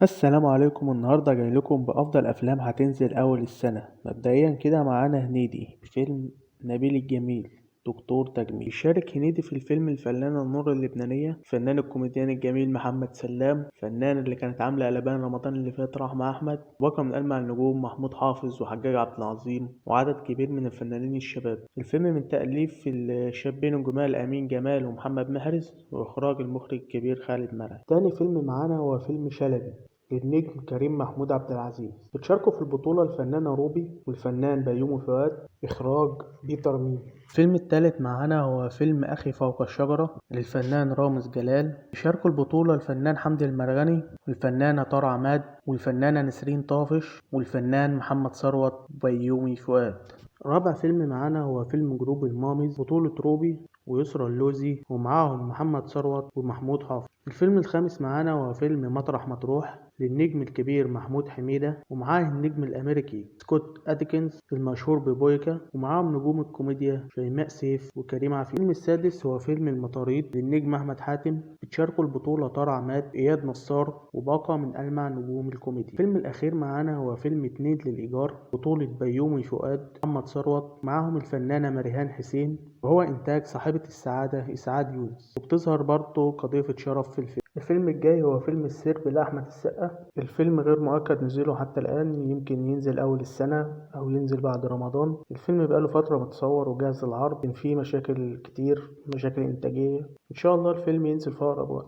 السلام عليكم. النهاردة جاي لكم بأفضل أفلام هتنزل أول السنة. مبدئيا كده معانا هنيدي فيلم نبيل الجميل دكتور تجميل. يشارك هنيدي في الفيلم الفنانة النور اللبنانية، الفنان الكوميديان الجميل محمد سلام، الفنان اللي كانت عاملة قلبان رمضان اللي فات رحمة أحمد، وبقى من ألمع النجوم محمود حافظ وحجاج عبد العظيم وعدد كبير من الفنانين الشباب. الفيلم من تأليف الشابين الجمال أمين جمال ومحمد محرز، وإخراج المخرج الكبير خالد مرعي. تاني فيلم معانا هو فيلم شلبي للنجم كريم محمود عبد العزيز. بتشاركوا في البطولة الفنانة روبي والفنان بيومي فؤاد، إخراج بيتر مين. الفيلم التالت معانا هو فيلم أخي فوق الشجرة للفنان رامز جلال. بيشاركوا البطولة الفنان حمدي المرغني والفنانة طارق عماد والفنانة نسرين طافش والفنان محمد ثروت وبيومي فؤاد. رابع فيلم معانا هو فيلم جروب الماميز، بطولة روبي ويسرى اللوزي ومعاهم محمد ثروت ومحمود حافظ. الفيلم الخامس معانا هو فيلم مطرح مطروح للنجم الكبير محمود حميدة، ومعاه النجم الأمريكي سكوت أدكنز المشهور ببويكا، ومعاهم نجوم الكوميديا شيماء سيف وكريم عفيف. الفيلم السادس هو فيلم المطاريد للنجم أحمد حاتم. بتشاركوا البطولة طارق عماد، إياد نصار، وباقة من ألمع نجوم الكوميديا. الفيلم الأخير معانا هو فيلم اتنين للإيجار، بطولة بيومي فؤاد محمد ثروت، معاهم الفنانة مريهان حسين، وهو إنتاج صاحبة السعادة إسعاد يونس، وبتظهر برضه كضيفة شرف في الفيلم. الفيلم الجاي هو فيلم السرب لأحمد السقا. الفيلم غير مؤكد نزوله حتى الآن، يمكن ينزل أول السنة أو ينزل بعد رمضان. الفيلم بقاله فترة متصور وجاهز للعرض، لكن فيه مشاكل كتير، مشاكل إنتاجية. إن شاء الله الفيلم ينزل في أقرب وقت.